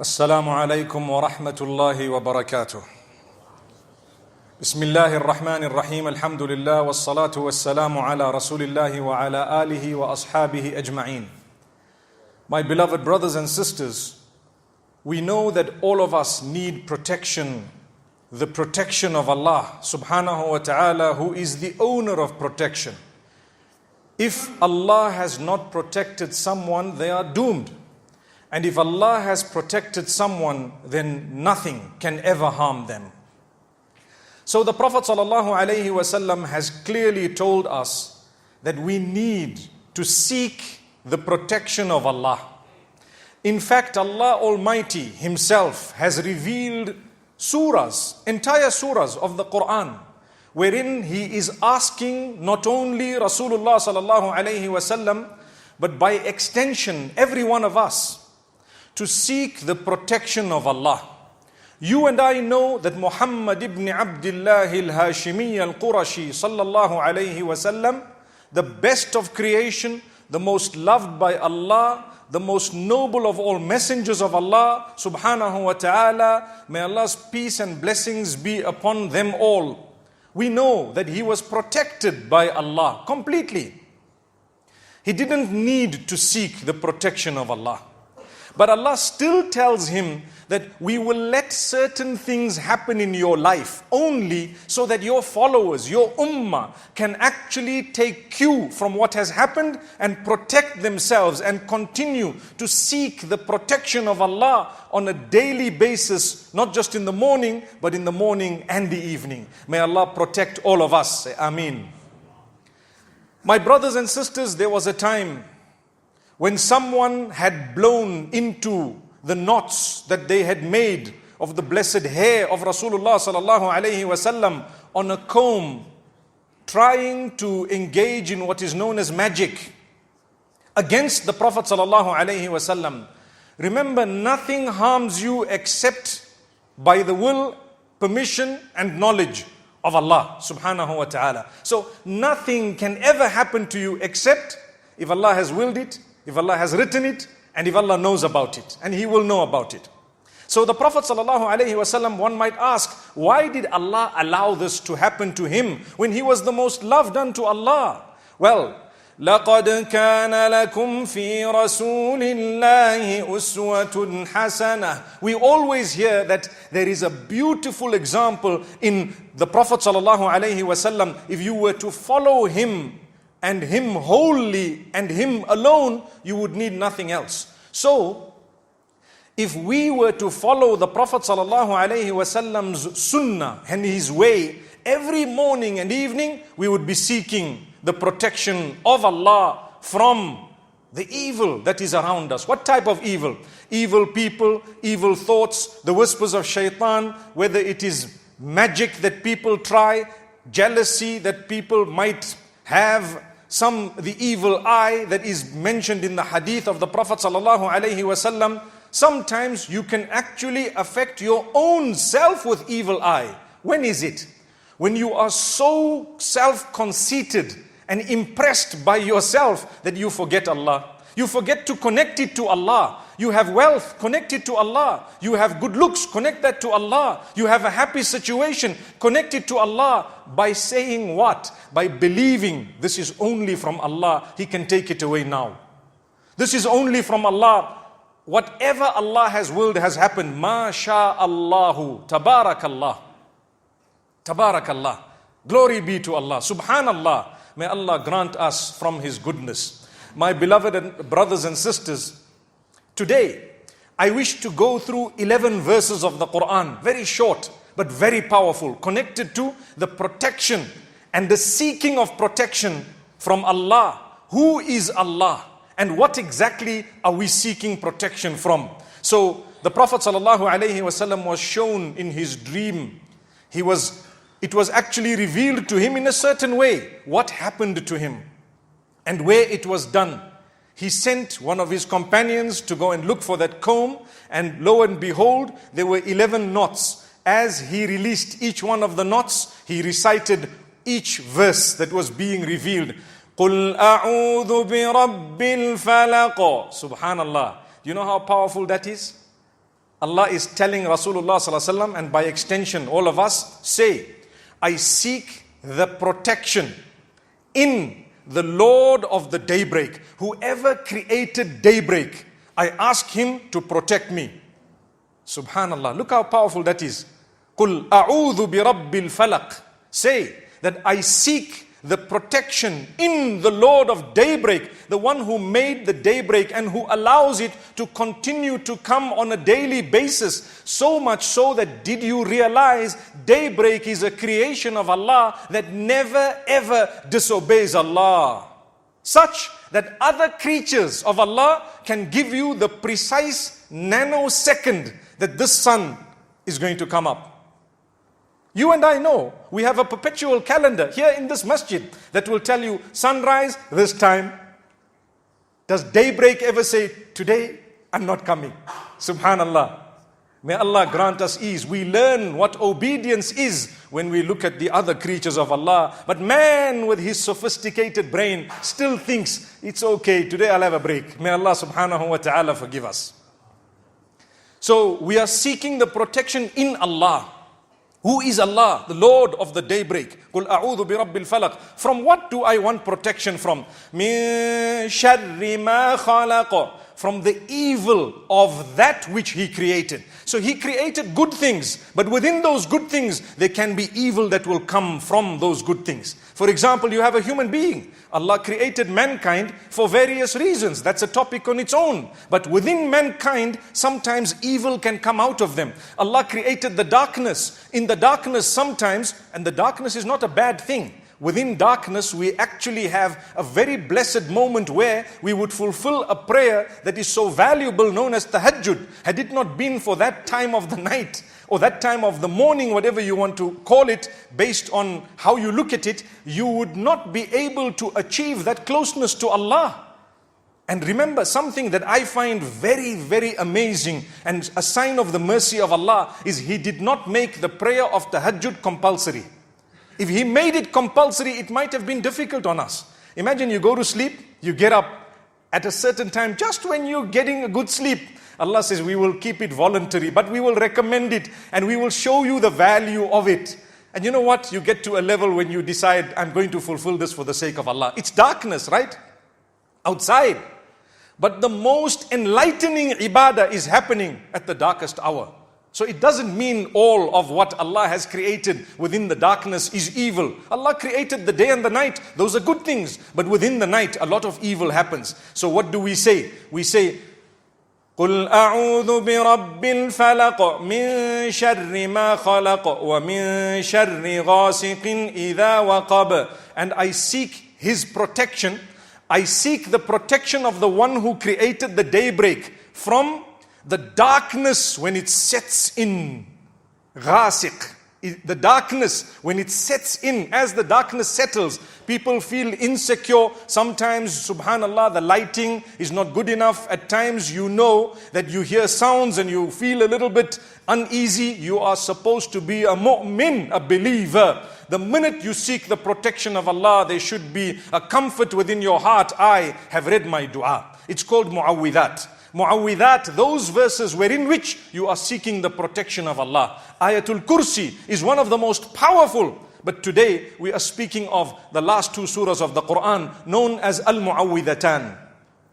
السلام عليكم ورحمة الله وبركاته. بسم الله الرحمن الرحيم. الحمد لله والصلاة والسلام على رسول الله وعلى آله وأصحابه أجمعين. My beloved brothers and sisters, we know that all of us need protection, the protection of Allah subhanahu wa ta'ala, who is the owner of protection. If Allah has not protected someone, they are doomed. And if Allah has protected someone, then nothing can ever harm them. So the Prophet ﷺ has clearly told us that we need to seek the protection of Allah. In fact, Allah Almighty Himself has revealed surahs, entire surahs of the Qur'an, wherein He is asking not only Rasulullah ﷺ, but by extension every one of us, to seek the protection of Allah. You and I know that Muhammad ibn Abdullah al-Hashimi al-Qurashi sallallahu alayhi wasallam, the best of creation, the most loved by Allah, the most noble of all messengers of Allah subhanahu wa ta'ala, may Allah's peace and blessings be upon them all. We know that he was protected by Allah completely. He didn't need to seek the protection of Allah. But Allah still tells him that we will let certain things happen in your life only so that your followers, your ummah, can actually take cue from what has happened and protect themselves and continue to seek the protection of Allah on a daily basis, not just in the morning, but in the morning and the evening. May Allah protect all of us. Say Ameen. My brothers and sisters, there was a time when someone had blown into the knots that they had made of the blessed hair of Rasulullah sallallahu alaihi wasallam on a comb, trying to engage in what is known as magic against the Prophet sallallahu alaihi wasallam. Remember, nothing harms you except by the will, permission and knowledge of Allah subhanahu wa ta'ala. So nothing can ever happen to you except if Allah has willed it, if Allah has written it, and if Allah knows about it, and He will know about it. So the Prophet ﷺ, one might ask, why did Allah allow this to happen to him when he was the most loved unto Allah? Well, لَقَدْ كَانَ لَكُمْ فِي رَسُولِ اللَّهِ أُسْوَةٌ حَسَنَةٌ. We always hear that there is a beautiful example in the Prophet ﷺ. If you were to follow him and him wholly and him alone, you would need nothing else. So, if we were to follow the Prophet ﷺ's sunnah and his way, every morning and evening, we would be seeking the protection of Allah from the evil that is around us. What type of evil? Evil people, evil thoughts, the whispers of shaitan, whether it is magic that people try, jealousy that people might have, the evil eye that is mentioned in the hadith of the Prophet sallallahu alaihi wasallam. Sometimes you can actually affect your own self with evil eye. When is it? When you are so self-conceited and impressed by yourself that you forget Allah. You forget to connect it to Allah. You have wealth, connect it to Allah. You have good looks, connect that to Allah. You have a happy situation, connect it to Allah. By saying what? By believing this is only from Allah. He can take it away now. This is only from Allah. Whatever Allah has willed has happened. Ma sha Allahu. Tabarakallah. Tabarakallah. Glory be to Allah. Subhanallah. May Allah grant us from His goodness. My beloved brothers and sisters, today I wish to go through 11 verses of the Qur'an, very short but very powerful, connected to the protection and the seeking of protection from Allah. Who is Allah and what exactly are we seeking protection from? So the Prophet ﷺ was shown in his dream. It was actually revealed to him in a certain way what happened to him and where it was done. He sent one of his companions to go and look for that comb, and lo and behold, there were 11 knots. As he released each one of the knots, he recited each verse that was being revealed. قُلْ أَعُوذُ بِرَبِّ الْفَلَقِ. Subhanallah. Do you know how powerful that is? Allah is telling Rasulullah sallallahu alaihi wasallam, and by extension all of us, say, I seek the protection in the Lord of the daybreak. Whoever created daybreak, I ask him to protect me. Subhanallah, look how powerful that is. Qul a'udhu bi rabbil falaq. Say that I seek the protection in the Lord of daybreak, the one who made the daybreak and who allows it to continue to come on a daily basis. So much so that, did you realize daybreak is a creation of Allah that never ever disobeys Allah, such that other creatures of Allah can give you the precise nanosecond that this sun is going to come up. You and I know we have a perpetual calendar here in this masjid that will tell you sunrise this time. Does daybreak ever say, today I'm not coming? Subhanallah. May Allah grant us ease. We learn what obedience is when we look at the other creatures of Allah. But man with his sophisticated brain still thinks, it's okay, today I'll have a break. May Allah subhanahu wa ta'ala forgive us. So we are seeking the protection in Allah. Who is Allah? The Lord of the daybreak. Qul a'udhu bi rabbil falaq. From what do I want protection from? Min sharri ma khalaq. From the evil of that which He created. So He created good things, but within those good things, there can be evil that will come from those good things. For example, you have a human being. Allah created mankind for various reasons. That's a topic on its own. But within mankind, sometimes evil can come out of them. Allah created the darkness. In the darkness sometimes, and the darkness is not a bad thing. Within darkness, we actually have a very blessed moment where we would fulfill a prayer that is so valuable, known as tahajjud. Had it not been for that time of the night, or that time of the morning, whatever you want to call it, based on how you look at it, you would not be able to achieve that closeness to Allah. And remember, something that I find very, very amazing and a sign of the mercy of Allah is He did not make the prayer of tahajjud compulsory. If He made it compulsory, it might have been difficult on us. Imagine you go to sleep, you get up at a certain time, just when you're getting a good sleep. Allah says, we will keep it voluntary, but we will recommend it and we will show you the value of it. And you know what? You get to a level when you decide, I'm going to fulfill this for the sake of Allah. It's darkness, right? Outside. But the most enlightening ibadah is happening at the darkest hour. So it doesn't mean all of what Allah has created within the darkness is evil. Allah created the day and the night. Those are good things. But within the night, a lot of evil happens. So what do we say? We say, قُلْ أَعُوذُ بِرَبِّ الْفَلَقِ مِنْ شَرِّ مَا خَلَقَ وَمِنْ شَرِّ غَاسِقٍ إِذَا وَقَبَ. And I seek His protection. I seek the protection of the one who created the daybreak from the darkness when it sets in. Ghasiq. The darkness when it sets in. As the darkness settles, people feel insecure. Sometimes, subhanallah, the lighting is not good enough. At times you know that you hear sounds and you feel a little bit uneasy. You are supposed to be a mu'min, a believer. The minute you seek the protection of Allah, there should be a comfort within your heart. I have read my dua. It's called mu'awwidhat. Mu'awwidhat, those verses wherein which you are seeking the protection of Allah. Ayatul Kursi is one of the most powerful. But today we are speaking of the last two surahs of the Qur'an, known as Al-Mu'awwidhatan.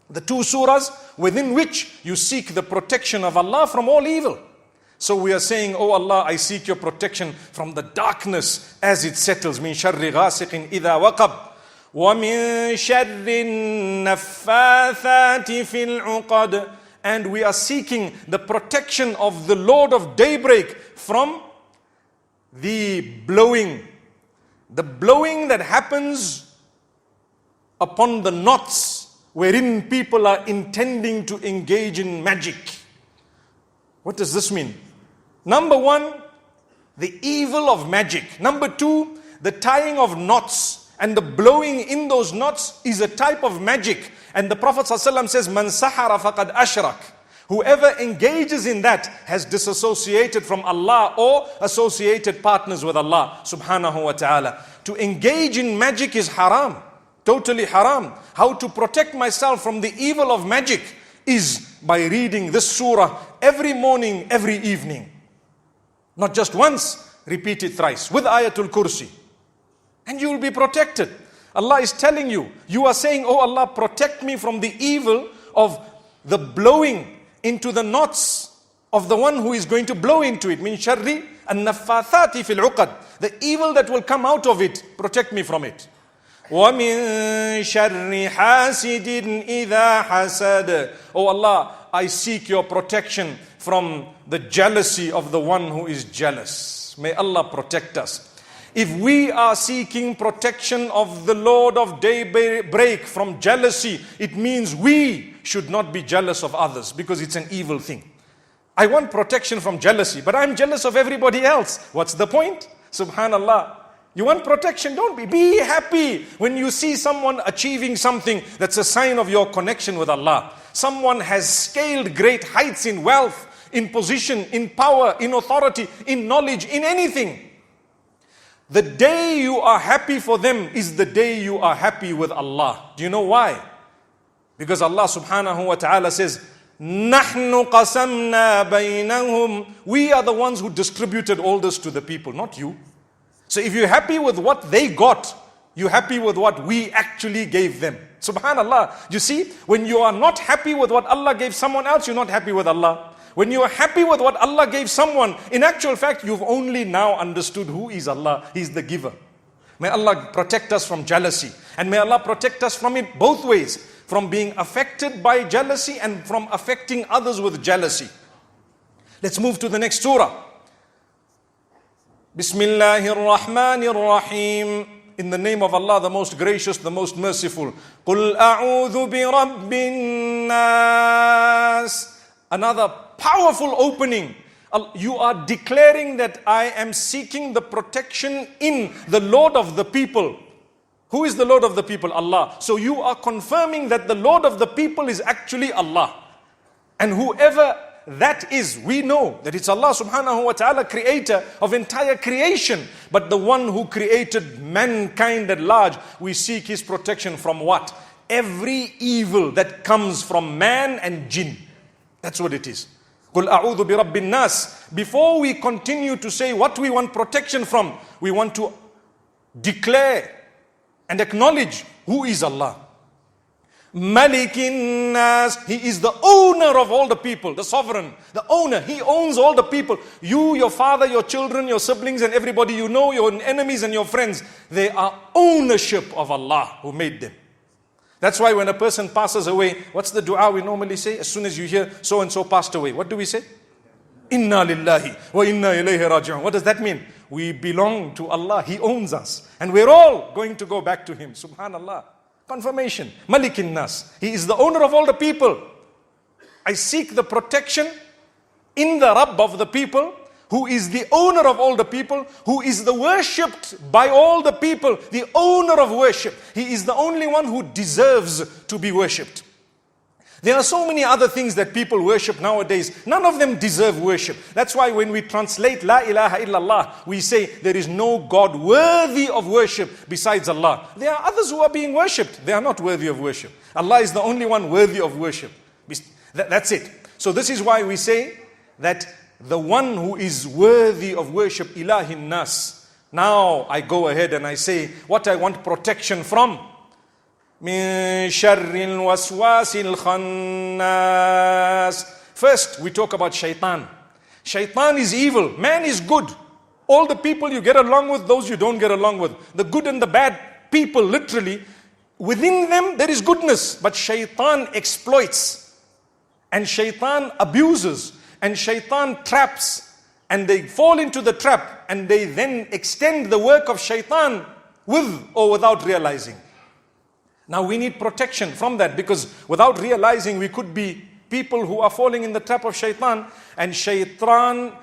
The two surahs within which you seek the protection of Allah from all evil. So we are saying, oh Allah, I seek your protection from the darkness as it settles. Min sharri ghasiqin idha waqab. وَمِن شَرِّ النَّفَّاثَاتِ فِي الْعُقَدِ. And we are seeking the protection of the Lord of daybreak from the blowing. The blowing that happens upon the knots wherein people are intending to engage in magic. What does this mean? Number one, the evil of magic. Number two, the tying of knots. And the blowing in those knots is a type of magic. And the Prophet ﷺ says, Man sahara faqad ashrak. Whoever engages in that has disassociated from Allah or associated partners with Allah subhanahu wa ta'ala. To engage in magic is haram. Totally haram. How to protect myself from the evil of magic is by reading this surah every morning, every evening. Not just once, repeat it thrice with Ayatul Kursi. And you will be protected. Allah is telling you, you are saying, oh Allah, protect me from the evil of the blowing into the knots of the one who is going to blow into it. Min sharri an-naffathati fil uqad. The evil that will come out of it, protect me from it. وَمِن شَرِّ حَاسِدٍ إِذَا حَسَدَ. Oh Allah, I seek your protection from the jealousy of the one who is jealous. May Allah protect us. If we are seeking protection of the Lord of daybreak from jealousy, it means we should not be jealous of others, because it's an evil thing. I want protection from jealousy, but I'm jealous of everybody else. What's the point? Subhanallah. You want protection? Don't be. Be happy when you see someone achieving something that's a sign of your connection with Allah. Someone has scaled great heights in wealth, in position, in power, in authority, in knowledge, in anything. The day you are happy for them is the day you are happy with Allah. Do you know why? Because Allah subhanahu wa ta'ala says, نَحْنُ قَسَمْنَا بَيْنَهُمْ. We are the ones who distributed all this to the people, not you. So if you're happy with what they got, you're happy with what we actually gave them. Subhanallah. You see, when you are not happy with what Allah gave someone else, you're not happy with Allah. When you are happy with what Allah gave someone, in actual fact, you've only now understood who is Allah. He's the giver. May Allah protect us from jealousy. And may Allah protect us from it both ways. From being affected by jealousy and from affecting others with jealousy. Let's move to the next surah. Bismillahir Rahmanir Rahim. In the name of Allah, the most gracious, the most merciful. Qul a'udhu bi rabbin nas. Another powerful opening. You are declaring that I am seeking the protection in the Lord of the people. Who is the Lord of the people? Allah. So you are confirming that the Lord of the people is actually Allah. And whoever that is, we know that it's Allah subhanahu wa ta'ala, creator of entire creation. But the one who created mankind at large, we seek his protection from what? Every evil that comes from man and jinn. That's what it is. قُلْ أَعُوذُ بِرَبِّ النَّاسِ. Before we continue to say what we want protection from, we want to declare and acknowledge who is Allah. Malikin Nas. He is the owner of all the people, the sovereign, the owner. He owns all the people. You, your father, your children, your siblings and everybody you know, your enemies and your friends, they are ownership of Allah who made them. That's why when a person passes away, what's the dua we normally say? As soon as you hear so and so passed away, what do we say? Inna lillahi wa inna ilayhi raji'un. What does that mean? We belong to Allah. He owns us. And we're all going to go back to Him. Subhanallah. Confirmation. Malikin Nas. He is the owner of all the people. I seek the protection in the Rabb of the people, who is the owner of all the people, who is the worshipped by all the people, the owner of worship. He is the only one who deserves to be worshipped. There are so many other things that people worship nowadays. None of them deserve worship. That's why when we translate La ilaha illallah, we say there is no God worthy of worship besides Allah. There are others who are being worshipped. They are not worthy of worship. Allah is the only one worthy of worship. That's it. So this is why we say that the one who is worthy of worship, Ilahin Nas. Now I go ahead and I say what I want protection from. Min sharril waswasil khannas. First, we talk about shaitan. Shaitan is evil. Man is good. All the people you get along with, those you don't get along with. The good and the bad people, literally. Within them, there is goodness. But shaitan exploits. And shaitan abuses. And shaitan traps. And they fall into the trap. And they then extend the work of shaitan with or without realizing. Now we need protection from that, because without realizing we could be people who are falling in the trap of shaitan. And shaitan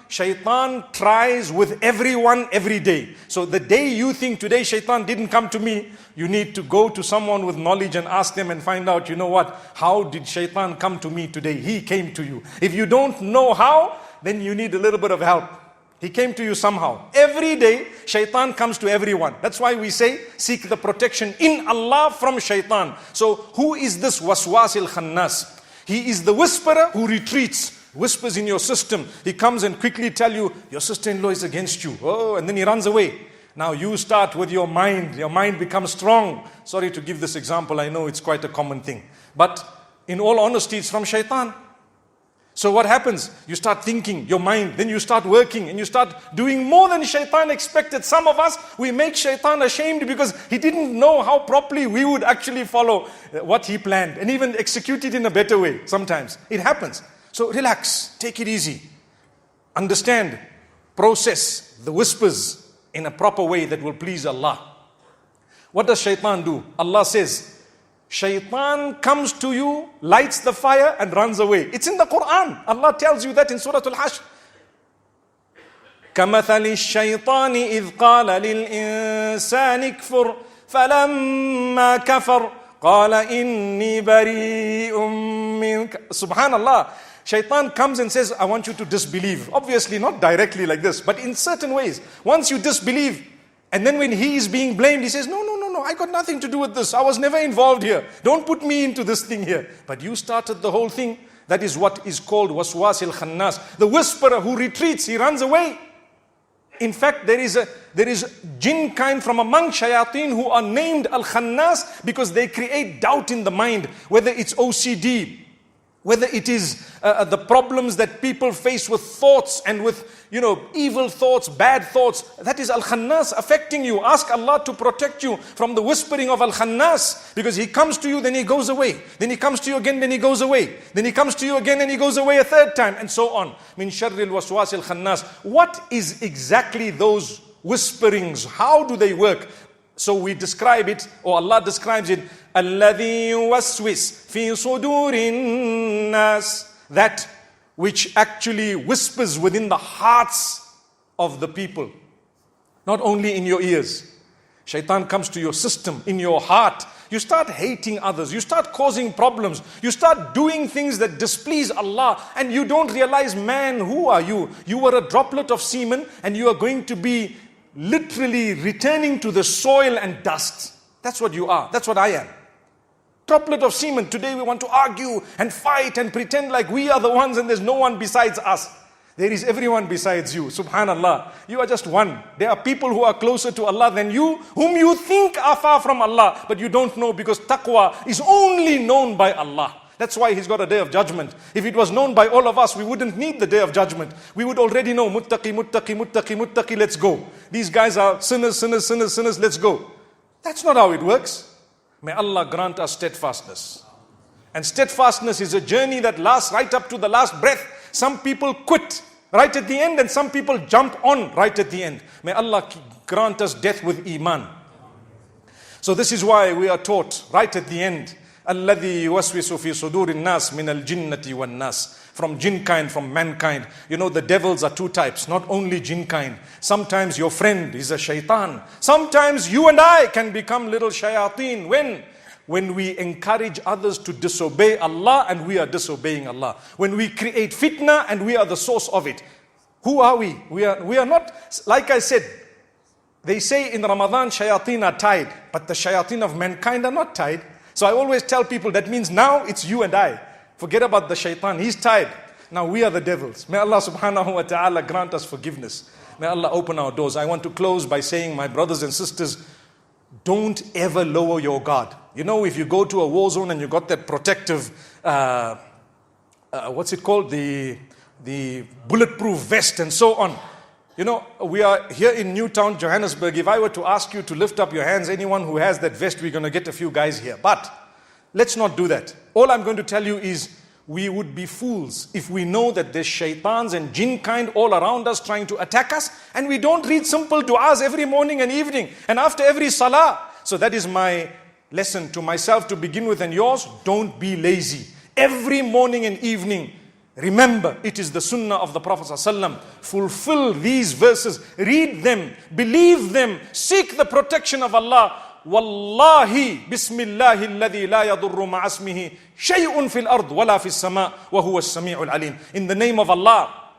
tries with everyone every day. So the day you think today shaitan didn't come to me, you need to go to someone with knowledge and ask them and find out, you know what, how did shaitan come to me today? He came to you. If you don't know how, then you need a little bit of help. He came to you somehow. Every day, shaitan comes to everyone. That's why we say, seek the protection in Allah from shaitan. So, who is this waswasil khannas? He is the whisperer who retreats whispers in your system. He comes and quickly tell you, your sister-in-law is against you. Oh, and then he runs away. Now you start with your mind. Your mind becomes strong. Sorry to give this example. I know it's quite a common thing. But in all honesty, it's from shaitan. So what happens? You start thinking, your mind, then you start working and you start doing more than shaitan expected. Some of us, we make shaitan ashamed because he didn't know how properly we would actually follow what he planned and even execute it in a better way. Sometimes it happens. So relax, take it easy. Understand, process the whispers in a proper way that will please Allah. What does shaitan do? Allah says, shaitan comes to you, lights the fire and runs away. It's in the Qur'an. Allah tells you that in Surah Al-Hashr. كَمَثَلِ الشَّيْطَانِ إِذْ قَالَ لِلْإِنسَانِ اكْفُرْ فَلَمَّا كَفَرْ قَالَ إِنِّي بَرِيءٌ مِّنْكَ. Subhanallah. Shaitan comes and says, I want you to disbelieve. Obviously not directly like this, but in certain ways. Once you disbelieve, and then when he is being blamed, he says, no, I got nothing to do with this. I was never involved here. Don't put me into this thing here. But you started the whole thing. That is what is called waswasil khannas. The whisperer who retreats, he runs away. In fact, there is jinn kind from among shayateen who are named al-khannas because they create doubt in the mind, whether it's OCD, whether it is the problems that people face with thoughts and with, evil thoughts, bad thoughts. That is Al-Khannas affecting you. Ask Allah to protect you from the whispering of Al-Khannas. Because he comes to you, then he goes away. Then he comes to you again, then he goes away. Then he comes to you again, and he goes away a third time. And so on. Min sharril waswasil khannas. What is exactly those whisperings? How do they work? So we describe it, or Allah describes it, الَّذِي يُوَسْوِسْ فِي صُدُورِ النَّاسِ. That which actually whispers within the hearts of the people. Not only in your ears. Shaitan comes to your system, in your heart. You start hating others. You start causing problems. You start doing things that displease Allah. And you don't realize, man, who are you? You were a droplet of semen and you are going to be literally returning to the soil and dust. That's what you are. That's what I am. Droplet of semen. Today we want to argue and fight and pretend like we are the ones and there's no one besides us. There is everyone besides you. Subhanallah. You are just one. There are people who are closer to Allah than you, whom you think are far from Allah, but you don't know, because taqwa is only known by Allah. That's why He's got a day of judgment. If it was known by all of us, we wouldn't need the day of judgment. We would already know, muttaqi, muttaqi, muttaqi, muttaqi, let's go. These guys are sinners, sinners, sinners, sinners, let's go. That's not how it works. May Allah grant us steadfastness. And steadfastness is a journey that lasts right up to the last breath. Some people quit right at the end and some people jump on right at the end. May Allah grant us death with iman. So this is why we are taught right at the end, الَّذِي يُوَسْوِسُ فِي صُدُورِ النَّاسِ مِنَ الْجِنَّةِ وَالنَّاسِ. From jinn kind, from mankind. You know, the devils are two types, not only jinn kind. Sometimes your friend is a shaitan. Sometimes you and I can become little shayateen. When we encourage others to disobey Allah and we are disobeying Allah. When we create fitna and we are the source of it. Who are we? We are not, like I said, they say in Ramadan shayateen are tied, but the shayateen of mankind are not tied. So I always tell people that means now it's you and I. Forget about the shaitan, he's tied. Now we are the devils. May Allah subhanahu wa ta'ala grant us forgiveness. May Allah open our doors. I want to close by saying, my brothers and sisters, don't ever lower your guard. You know, if you go to a war zone and you got that protective, what's it called? The bulletproof vest and so on. You know, we are here in Newtown, Johannesburg. If I were to ask you to lift up your hands, anyone who has that vest, we're going to get a few guys here. But let's not do that. All I'm going to tell you is, we would be fools if we know that there's shaitans and jinn kind all around us trying to attack us, and we don't read simple du'as every morning and evening and after every salah. So that is my lesson to myself to begin with, and yours. Don't be lazy. Every morning and evening, remember, it is the sunnah of the Prophet ﷺ. Fulfill these verses, read them, believe them, seek the protection of Allah. Wallahi, bismillahi alladhi la yadurru ma'asmihi shay'un fil ard wala fis sama' wa huwa as-sami'ul alim. In the name of Allah,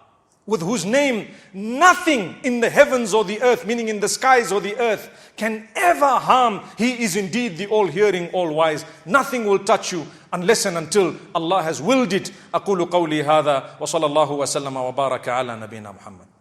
with whose name nothing in the heavens or the earth, meaning in the skies or the earth, can ever harm. He is indeed the all-hearing, all-wise. Nothing will touch you unless and until Allah has willed it. أقول قولي هذا وصلى الله وسلم وبارك على نبينا محمد.